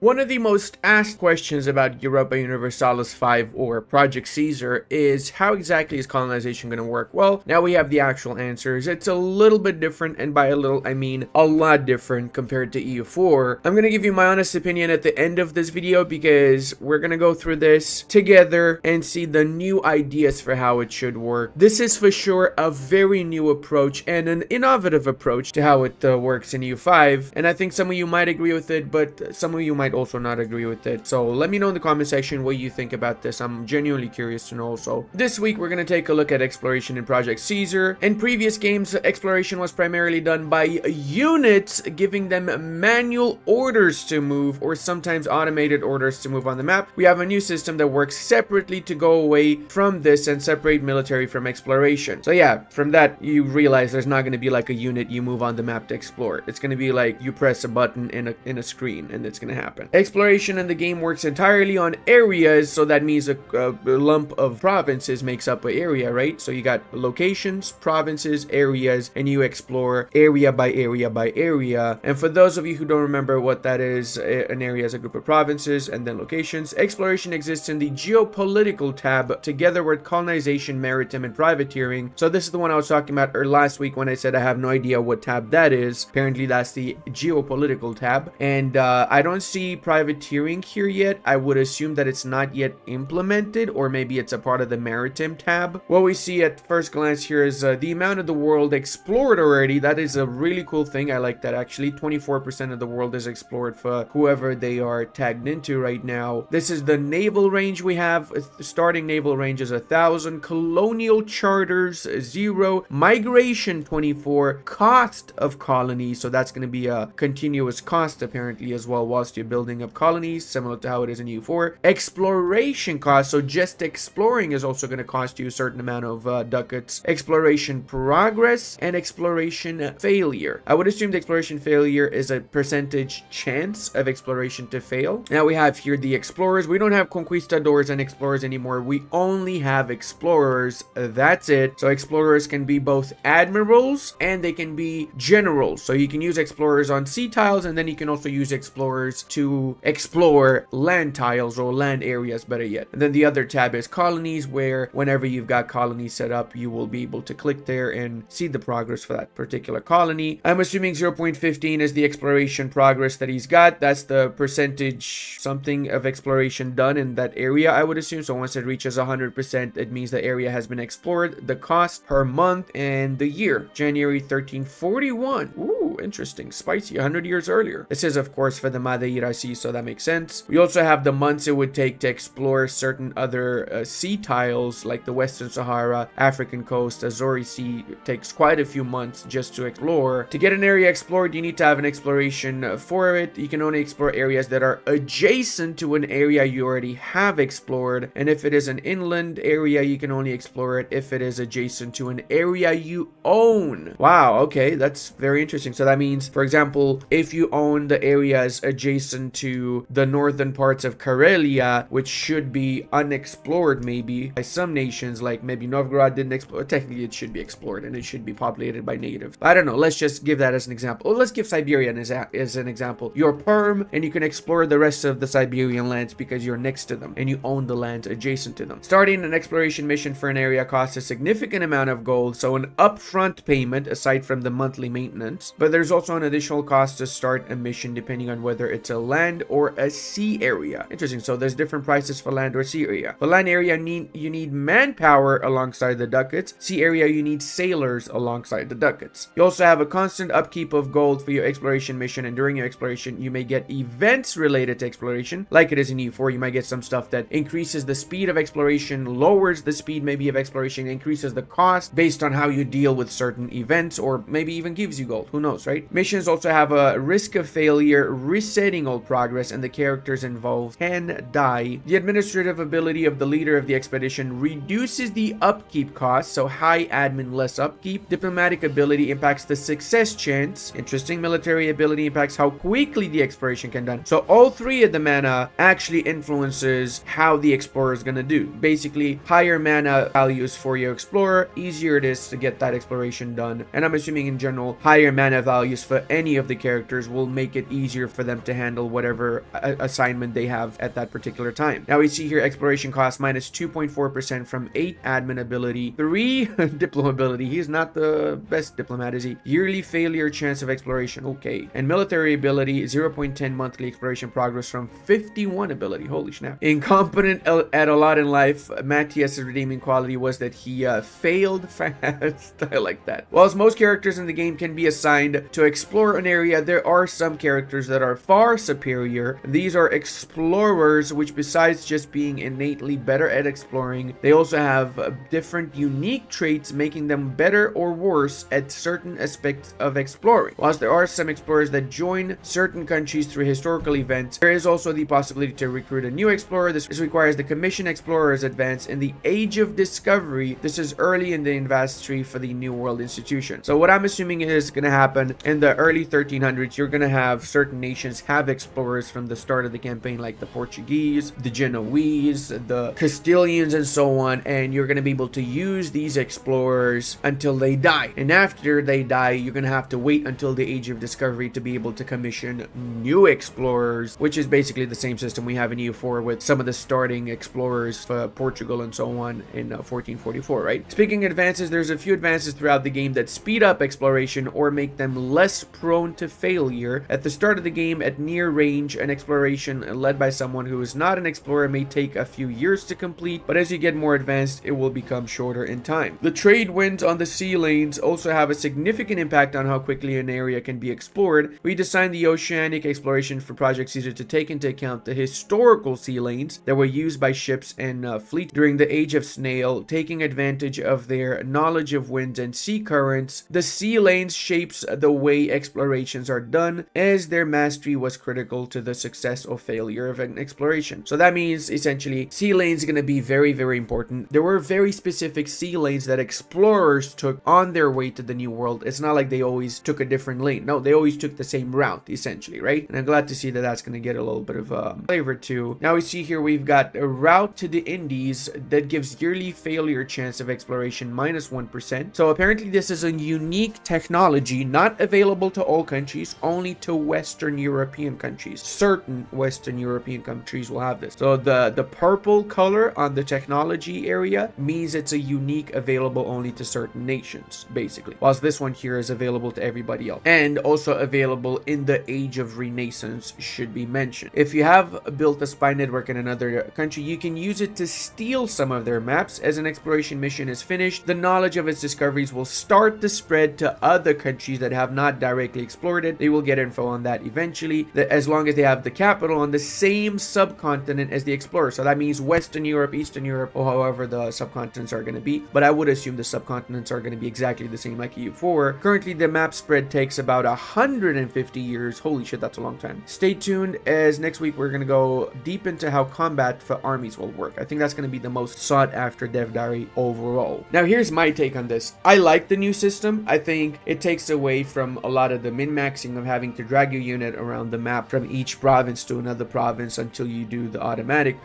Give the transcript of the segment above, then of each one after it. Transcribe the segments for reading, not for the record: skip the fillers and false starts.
One of the most asked questions about Europa Universalis 5 or Project Caesar is how exactly is colonization going to work? Well, now we have the actual answers. It's a little bit different, and by a little I mean a lot different compared to EU4. I'm going to give you my honest opinion at the end of this video because we're going to go through this together and see the new ideas for how it should work. This is for sure a very new approach and an innovative approach to how it works in EU5, and I think some of you might agree with it, but some of you might also not agree with it. So let me know in the comment section what you think about this. I'm genuinely curious to know also. This week we're going to take a look at exploration in Project Caesar. In previous games, exploration was primarily done by units, giving them manual orders to move or sometimes automated orders to move on the map. We have a new system that works separately to go away from this and separate military from exploration. So yeah, from that you realize there's not going to be like a unit you move on the map to explore. It's going to be like you press a button in a screen and it's going to happen. Exploration in the game works entirely on areas, so that means a lump of provinces makes up an area, right? So you got locations, provinces, areas, and you explore area by area by area. And for those of you who don't remember what that is, an area is a group of provinces and then locations. Exploration exists in the geopolitical tab together with colonization, maritime, and privateering. So this is the one I was talking about last week when I said I have no idea what tab that is. Apparently that's the geopolitical tab, and I don't see privateering here yet. I would assume that it's not yet implemented, or maybe it's a part of the maritime tab. What we see at first glance here is the amount of the world explored already. That is a really cool thing. I like that actually. 24% of the world is explored for whoever they are tagged into right now. This is the naval range we have. Starting naval range is 1,000. Colonial charters 0. Migration 24. Cost of colonies. So that's going to be a continuous cost apparently as well whilst you're building up colonies, similar to how it is in EU4. Exploration cost, so just exploring is also going to cost you a certain amount of ducats. Exploration progress and exploration failure. I would assume the exploration failure is a percentage chance of exploration to fail. Now we have here the explorers. We don't have conquistadors and explorers anymore. We only have explorers. That's it. So explorers can be both admirals and they can be generals. So you can use explorers on sea tiles, and then you can also use explorers to explore land tiles or land areas, better yet. And then the other tab is colonies, where whenever you've got colonies set up, you will be able to click there and see the progress for that particular colony. I'm assuming 0.15 is the exploration progress that he's got. That's the percentage something of exploration done in that area, I would assume. So once it reaches 100%, it means the area has been explored. The cost per month and the year, January 1341. Ooh, interesting. Spicy. 100 years earlier. This is of course for the Madeira Sea, so that makes sense. We also have the months it would take to explore certain other sea tiles like the Western Sahara, African coast, Azores Sea. It takes quite a few months just to explore. To get an area explored, you need to have an exploration for it. You can only explore areas that are adjacent to an area you already have explored, and if it is an inland area, you can only explore it if it is adjacent to an area you own. Wow, okay, that's very interesting. So that means, for example, if you own the areas adjacent to the northern parts of Karelia, which should be unexplored maybe by some nations, like maybe Novgorod didn't explore. Technically it should be explored and it should be populated by natives. I don't know, let's just give that as an example. Or let's give Siberia as an example. You're Perm and you can explore the rest of the Siberian lands because you're next to them and you own the lands adjacent to them. Starting an exploration mission for an area costs a significant amount of gold, so an upfront payment aside from the monthly maintenance, but there's also an additional cost to start a mission depending on whether it's a land or a sea area. Interesting. So there's different prices for land or sea area. For land area, you need manpower alongside the ducats. Sea area, you need sailors alongside the ducats. You also have a constant upkeep of gold for your exploration mission, and during your exploration you may get events related to exploration like it is in EU4. You might get some stuff that increases the speed of exploration, lowers the speed maybe of exploration, increases the cost based on how you deal with certain events, or maybe even gives you gold. Who knows, right? Missions also have a risk of failure, resetting all progress, and the characters involved can die. The administrative ability of the leader of the expedition reduces the upkeep cost, so high admin, less upkeep. Diplomatic ability impacts the success chance. Interesting. Military ability impacts how quickly the exploration can done. So all three of the mana actually influences how the explorer is gonna do. Basically, higher mana values for your explorer, easier it is to get that exploration done. And I'm assuming in general, higher mana values for any of the characters will make it easier for them to handle whatever assignment they have at that particular time. Now we see here exploration cost minus 2.4% from 8 admin ability, 3 diplo ability. He's not the best diplomat, is he? Yearly failure chance of exploration, okay. And military ability 0.10 monthly exploration progress from 51 ability. Holy snap. Incompetent at a lot in life. Matthias' redeeming quality was that he failed fast. I like that. Whilst most characters in the game can be assigned to explore an area, there are some characters that are far superior. These are explorers, which besides just being innately better at exploring, they also have different unique traits making them better or worse at certain aspects of exploring. Whilst there are some explorers that join certain countries through historical events, there is also the possibility to recruit a new explorer. This requires the commission explorers advance in the Age of Discovery. This is early in the advanced tree for the New World institution. So what I'm assuming is going to happen in the early 1300s, you're going to have certain nations have explorers from the start of the campaign, like the Portuguese, the Genoese, the Castilians, and so on, and you're going to be able to use these explorers until they die. And after they die, you're going to have to wait until the Age of Discovery to be able to commission new explorers, which is basically the same system we have in EU4 with some of the starting explorers for Portugal and so on in 1444, right? Speaking of advances, there's a few advances throughout the game that speed up exploration or make them less prone to failure. At the start of the game, at near range, an exploration led by someone who is not an explorer may take a few years to complete, but as you get more advanced, it will become shorter in time. The trade winds on the sea lanes also have a significant impact on how quickly an area can be explored. We designed the oceanic exploration for Project Caesar to take into account the historical sea lanes that were used by ships and fleet during the Age of Snail, taking advantage of their knowledge of winds and sea currents. The sea lanes shapes the way explorations are done, as their mastery was critical to the success or failure of an exploration. So that means essentially sea lanes are going to be very, very important. There were very specific sea lanes that explorers took on their way to the New World. It's not like they always took a different lane. No, they always took the same route, essentially, right? And I'm glad to see that that's going to get a little bit of flavor too. Now we see here we've got a route to the Indies that gives yearly failure chance of exploration minus 1%. So apparently this is a unique technology not available to all countries, only to Western European countries. Certain Western European countries will have this. So the purple color on the technology area means it's a unique available only to certain nations, basically. Whilst this one here is available to everybody else. And also available in the Age of Renaissance, should be mentioned. If you have built a spy network in another country, you can use it to steal some of their maps. As an exploration mission is finished, the knowledge of its discoveries will start to spread to other countries that have not directly explored it. They will get info on that eventually, as long as they have the capital on the same subcontinent as the explorer. So that means Western Europe, Eastern Europe, or however the subcontinents are going to be. But I would assume the subcontinents are going to be exactly the same like EU4. Currently, the map spread takes about 150 years. Holy shit, that's a long time. Stay tuned, as next week we're going to go deep into how combat for armies will work. I think that's going to be the most sought after dev diary overall. Now here's my take on this. I like the new system. I think it takes away from a lot of the min-maxing of having to drag your unit around the map from each province to another province until you do the automatic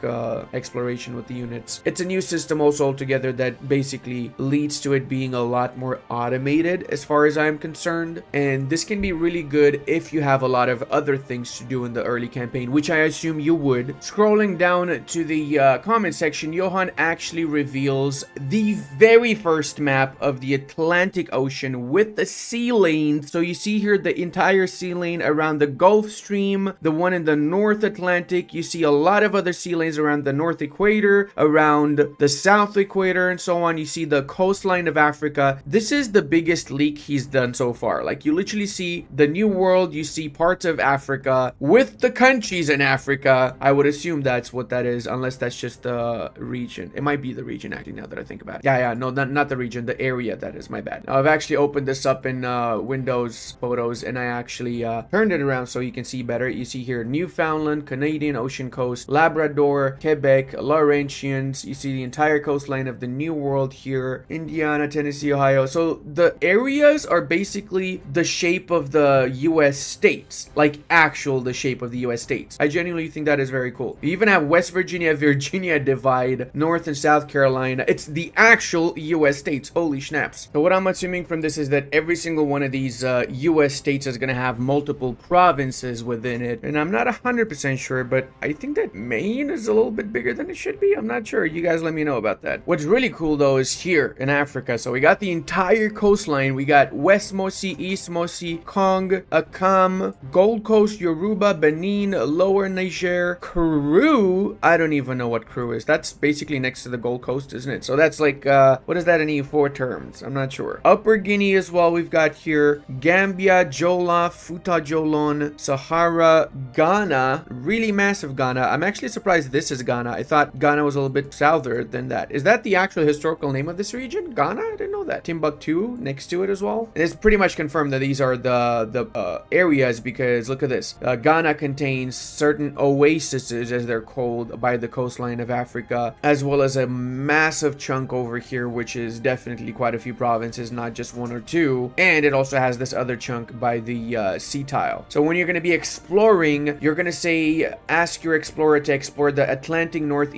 exploration with the units. It's a new system also altogether that basically leads to it being a lot more automated as far as I'm concerned, and this can be really good if you have a lot of other things to do in the early campaign, which I assume you would. Scrolling down to the comment section, Johan actually reveals the very first map of the Atlantic Ocean with the sea lanes. So you see here the entire sea lane around the Gulf Stream, the one in the North Atlantic. You see a lot of other sea lanes around the North Equator, around the South Equator, and so on. You see the coastline of Africa. This is the biggest leak he's done so far. Like, you literally see the New World, you see parts of Africa with the countries in Africa. I would assume that's what that is, unless that's just the region. It might be the region, actually, now that I think about it. Yeah, no, not the region, the area, that is, my bad. Now, I've actually opened this up in Windows Photos, and I actually turned it around so you can see better. You see here Newfoundland, Canadian Ocean Coast, Labrador, Quebec, Laurentians. You see the entire coastline of the New World here, Indiana, Tennessee, Ohio. So the areas are basically the shape of the US states, like the shape of the US states. I genuinely think that is very cool. You even have West Virginia, Virginia divide, North and South Carolina. It's the actual US states. Holy snaps. So what I'm assuming from this is that every single one of these US states is going to have multiple provinces within it, and I'm not 100% sure, but I think that Maine is a little bit bigger than it should be. I'm not sure. You guys let me know about that. What's really cool though is here in Africa. So we got the entire coastline. We got West Mosi, East Mosi, Kong, Akam, Gold Coast, Yoruba, Benin, Lower Niger, Kru. I don't even know what Kru is. That's basically next to the Gold Coast, isn't it? So that's like, what is that in EU4 terms? I'm not sure. Upper Guinea as well. We've got here Gambia, Jola, Futa Jolon, Sahara, Ghana, really massive Ghana. I'm actually surprised this is Ghana. I thought Ghana was a little bit souther than that. Is that the actual historical name of this region? Ghana? I didn't know that. Timbuktu next to it as well. And it's pretty much confirmed that these are the areas, because look at this. Ghana contains certain oases, as they're called, by the coastline of Africa, as well as a massive chunk over here, which is definitely quite a few provinces, not just one or two. And it also has this other chunk by the sea tile. So when you're going to be exploring, you're going to say, ask your explorer to explore the Atlantic North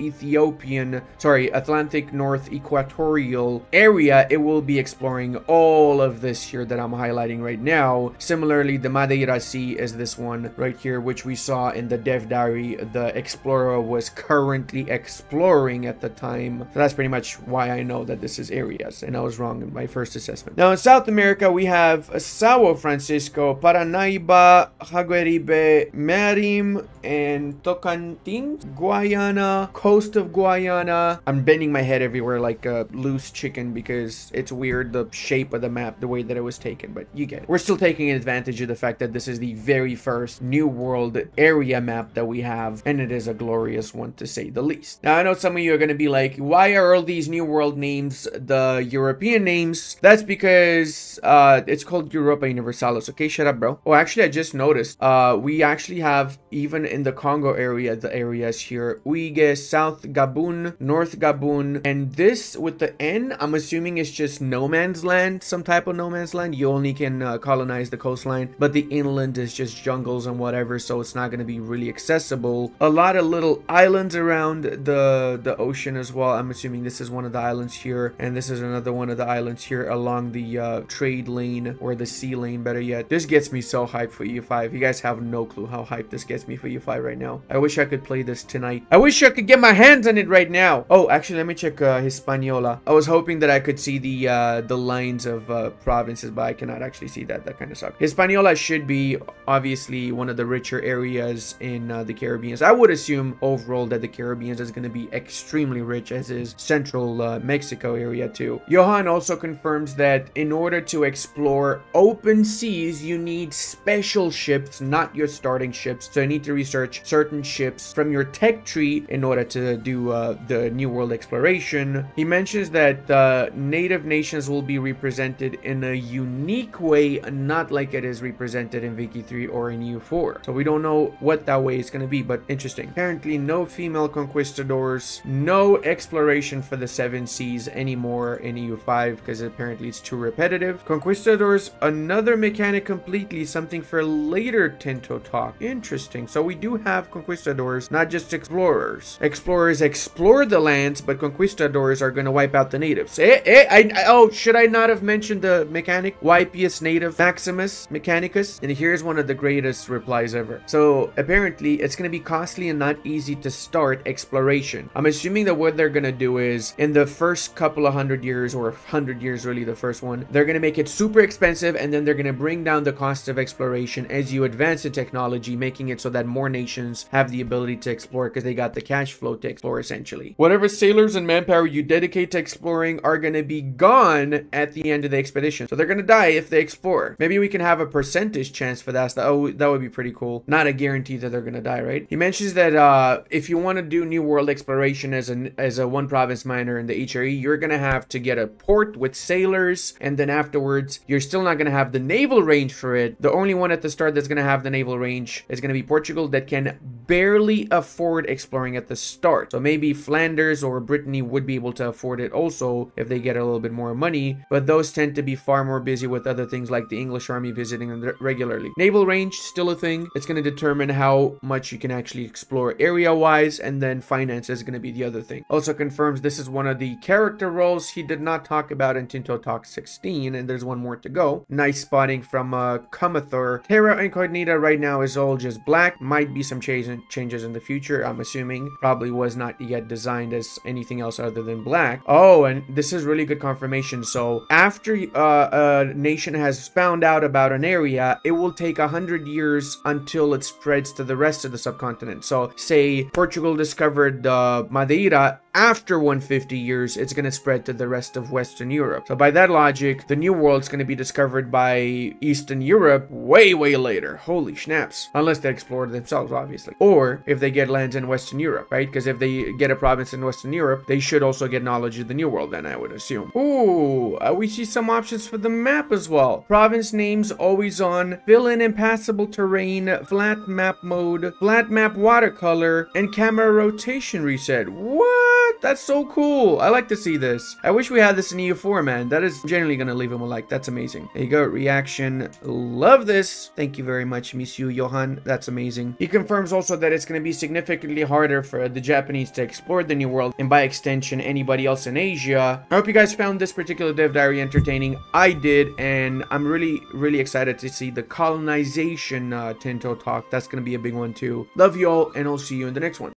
Equatorial area. It will be exploring all of this here that I'm highlighting right now. Similarly, the Madeira Sea is this one right here, which we saw in the Dev Diary. The explorer was currently exploring at the time. So that's pretty much why I know that this is areas, and I was wrong in my first assessment. Now in South America, we have Sao Francisco, Paranaiba, Jaguaribe, Marim, and Tocantins, Guayana, coast of Guayana. I'm bending my head everywhere like a loose chicken because it's weird, the shape of the map, the way that it was taken, but you get it. We're still taking advantage of the fact that this is the very first New World area map that we have, and it is a glorious one to say the least. Now I know some of you are going to be like, why are all these New World names the European names? That's because it's called Europa Universalis. Okay, shut up, bro. Oh, actually, I just noticed we actually have, even in the Congo area, the areas here, Uige, South Gabon, North Gabon, and this with the N, I'm assuming it's just no man's land, some type of no man's land. You only can colonize the coastline, but the inland is just jungles and whatever, so it's not going to be really accessible. A lot of little islands around the ocean as well. I'm assuming this is one of the islands here, and this is another one of the islands here along the trade lane, or the sea lane, better yet. This gets me so hyped for EU5. You guys have no clue how hyped this gets me for EU5 right now. I wish I could play this tonight. I wish I could get my hands on it right now. Oh, actually, let me check Hispaniola. I was hoping that I could see the lines of provinces, but I cannot actually see that. That kind of sucks. Hispaniola should be obviously one of the richer areas in the Caribbean. I would assume overall that the Caribbean is going to be extremely rich, as is central Mexico area too. Johan also confirms that in order to explore open seas, you need special ships, not your starting ships. So you need to research certain ships from your tech tree in order to do the New World exploration. He mentions that native nations will be represented in a unique way, not like it is represented in Wiki 3 or in EU4. So we don't know what that way is going to be, but interesting. Apparently no female conquistadors, no exploration for the 7 seas anymore in EU5 because apparently it's too repetitive. Conquistadors, another mechanic completely, something for later Tinto talk. Interesting. So we do have conquistadors, not just explorers. Explorers explore the lands, but conquistadors are going to wipe out the natives. Oh, should I not have mentioned the mechanic? Wipius native Maximus Mechanicus? And here's one of the greatest replies ever. So apparently it's going to be costly and not easy to start exploration. I'm assuming that what they're going to do is in the first couple of 100 years, or 100 years really, the first one, they're going to make it super expensive, and then they're going to bring down the cost of exploration as you advance in technology, making it so that more nations have the ability to explore because they got the cash flow to explore essentially. Whatever sailors and manpower you dedicate to exploring are going to be gone at the end of the expedition. So they're going to die if they explore. Maybe we can have a percentage chance for that. Oh, that would be pretty cool. Not a guarantee that they're going to die, right? He mentions that if you want to do New World exploration as a one province miner in the HRE, you're going to have to get a port with sailors, and then afterwards you're still not going to have the naval range for it. The only one at the start that's going to have the naval range is going to be Portugal, that can barely afford exploring at the start. So maybe Flanders or Brittany would be able to afford it also if they get a little bit more money, but those tend to be far more busy with other things like the English army visiting them regularly. Naval range, still a thing. It's going to determine how much you can actually explore area wise, and then finance is going to be the other thing. Also confirms this is one of the character roles he did not talk about in Tinto Talk 16, and there's one more to go. Nice spotting from Kumathor. Terra Incognita right now is all just black. Might be some changes in the future, I'm assuming. Probably was not yet designed as anything else other than black. Oh, and this is really good confirmation. So after a nation has found out about an area, it will take 100 years until it spreads to the rest of the subcontinent. So say Portugal discovered Madeira. After 150 years, it's going to spread to the rest of Western Europe. So by that logic, the New World's going to be discovered by Eastern Europe way later. Holy schnapps. Unless they explore themselves, obviously. Or if they get lands in Western Europe, right? Because if they get a province in Western Europe, they should also get knowledge of the New World, then I would assume. Ooh, we see some options for the map as well. Province names always on, fill in impassable terrain, flat map mode, flat map watercolor, and camera rotation reset. What? That's so cool. I like to see this. I wish we had this in EU4, man. That is generally gonna leave him a like. That's amazing. There you go. Reaction. Love this. Thank you very much, Monsieur Johan. That's amazing. He confirms also that it's gonna be significantly harder for the Japanese to explore the New World, and by extension, anybody else in Asia. I hope you guys found this particular dev diary entertaining. I did, and I'm really excited to see the colonization Tinto talk. That's gonna be a big one too. Love you all, and I'll see you in the next one.